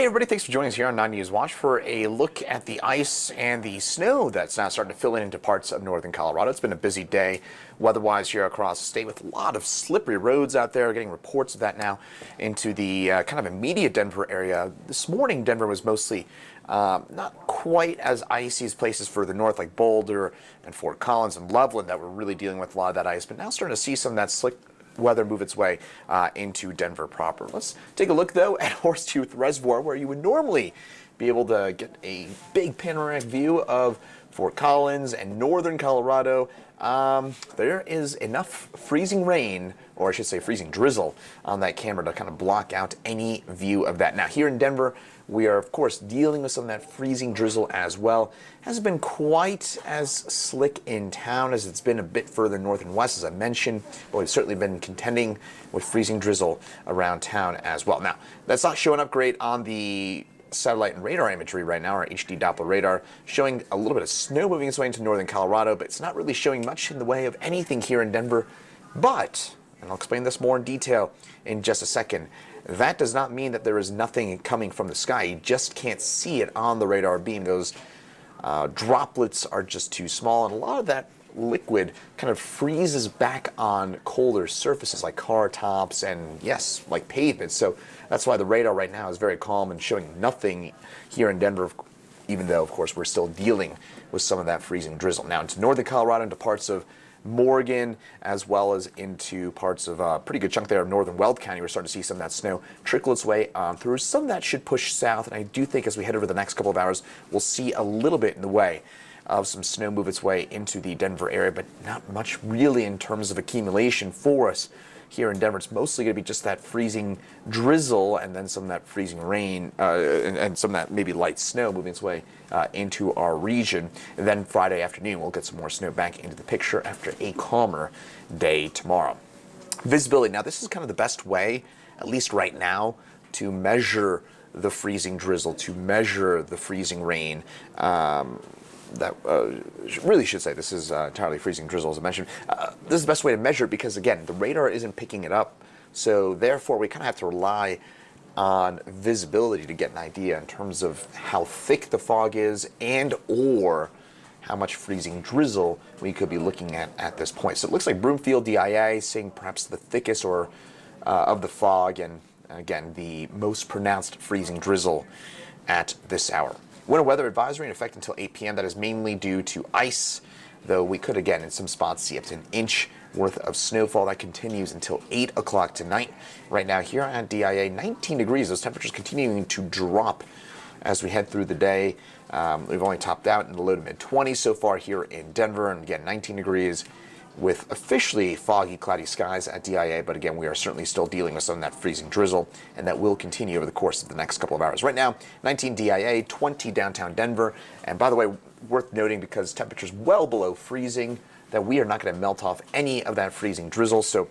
everybody, thanks for joining us here on 9 News Watch for a look at the ice and the snow that's now starting to fill in into parts of northern Colorado. It's been a busy day weather-wise here across the state with a lot of slippery roads out there. Getting reports of that now into the kind of immediate Denver area. This morning, Denver was mostly not quite as icy as places further north like Boulder and Fort Collins and Loveland that were really dealing with a lot of that ice, but now starting to see some of that slick weather move its way into Denver proper. Let's take a look though at Horsetooth Reservoir, where you would normally be able to get a big panoramic view of Fort Collins and northern Colorado. There is enough freezing rain, or I should say freezing drizzle, on that camera to kind of block out any view of that. Now here in Denver, we are of course dealing with some of that freezing drizzle as well. Hasn't been quite as slick in town as it's been a bit further north and west, as I mentioned, but we've certainly been contending with freezing drizzle around town as well. Now, that's not showing up great on the satellite and radar imagery right now. Our HD Doppler radar showing a little bit of snow moving its way into northern Colorado, but it's not really showing much in the way of anything here in Denver. But, and I'll explain this more in detail in just a second, that does not mean that there is nothing coming from the sky. You just can't see it on the radar beam. Those droplets are just too small, and a lot of that liquid kind of freezes back on colder surfaces like car tops and, yes, like pavement. So that's why the radar right now is very calm and showing nothing here in Denver, even though, of course, we're still dealing with some of that freezing drizzle. Now into northern Colorado, into parts of Morgan, as well as into parts of a pretty good chunk there of northern Weld County. We're starting to see some of that snow trickle its way on through. Some of that should push south, and I do think as we head over the next couple of hours, we'll see a little bit in the way of some snow move its way into the Denver area, but not much really in terms of accumulation for us here in Denver. It's mostly going to be just that freezing drizzle and then some of that freezing rain and some of that maybe light snow moving its way into our region. And then Friday afternoon, we'll get some more snow back into the picture after a calmer day tomorrow. Visibility. Now, this is kind of the best way, at least right now, to measure the freezing drizzle, to measure the freezing rain. That really should say this is entirely freezing drizzle, as I mentioned. This is the best way to measure it because, again, the radar isn't picking it up. So therefore, we kind of have to rely on visibility to get an idea in terms of how thick the fog is and or how much freezing drizzle we could be looking at this point. So it looks like Broomfield DIA seeing perhaps the thickest or of the fog, and again, the most pronounced freezing drizzle at this hour. Winter weather advisory in effect until 8 p.m. That is mainly due to ice, though we could again in some spots see up to an inch worth of snowfall. That continues until 8 o'clock tonight. Right now here at DIA, 19 degrees. Those temperatures continuing to drop as we head through the day. We've only topped out in the low to mid 20s so far here in Denver, and again 19 degrees with officially foggy, cloudy skies at DIA, but again, we are certainly still dealing with some of that freezing drizzle, and that will continue over the course of the next couple of hours. Right now, 19 DIA, 20 downtown Denver, and by the way, worth noting because temperatures well below freezing, that we are not going to melt off any of that freezing drizzle, so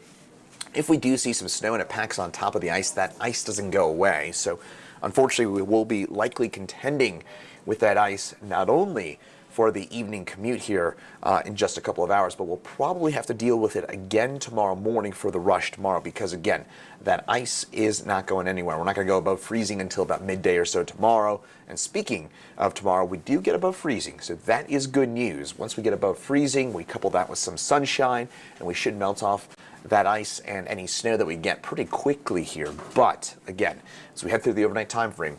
if we do see some snow and it packs on top of the ice, that ice doesn't go away. So unfortunately, we will be likely contending with that ice, not only for the evening commute here in just a couple of hours, but we'll probably have to deal with it again tomorrow morning for the rush tomorrow because, again, that ice is not going anywhere. We're not going to go above freezing until about midday or so tomorrow. And speaking of tomorrow, we do get above freezing, so that is good news. Once we get above freezing, we couple that with some sunshine, and we should melt off that ice and any snow that we get pretty quickly here. But, again, as we head through the overnight time frame,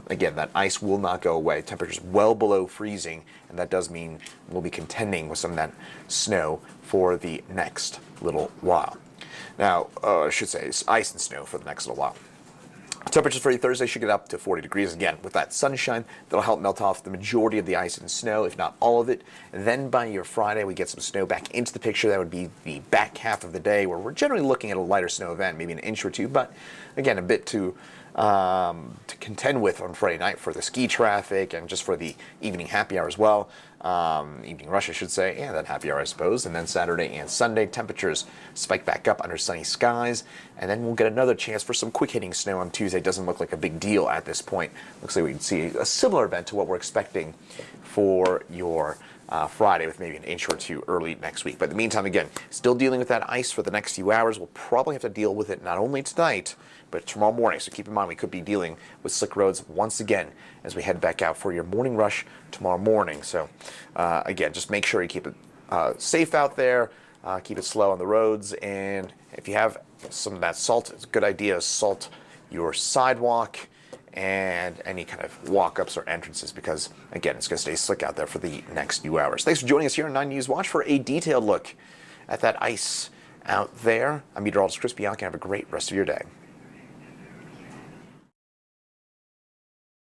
again, that ice will not go away. Temperatures well below freezing, and that does mean we'll be contending with some of that snow for the next little while. Now, I should say it's ice and snow for the next little while. Temperatures for Thursday should get up to 40 degrees again. With that sunshine, that'll help melt off the majority of the ice and snow, if not all of it. And then by your Friday, we get some snow back into the picture. That would be the back half of the day, where we're generally looking at a lighter snow event, maybe an inch or two, but again, a bit to contend with on Friday night for the ski traffic and just for the evening happy hour as well. Evening rush, I should say, and that happy hour, I suppose. And then Saturday and Sunday, temperatures spike back up under sunny skies, and then we'll get another chance for some quick hitting snow on Tuesday. Doesn't look like a big deal at this point. Looks like we can see a similar event to what we're expecting for your Friday, with maybe an inch or two early next week. But in the meantime, again, still dealing with that ice for the next few hours. We'll probably have to deal with it not only tonight, but tomorrow morning. So keep in mind we could be dealing with slick roads once again as we head back out for your morning rush tomorrow morning. So again, just make sure you keep it safe out there, keep it slow on the roads, and if you have some of that salt, it's a good idea to salt your sidewalk and any kind of walk-ups or entrances, because again, it's going to stay slick out there for the next few hours. Thanks for joining us here on 9 News Watch for a detailed look at that ice out there. I'm Meteorologist Chris Bianchi. Have a great rest of your day.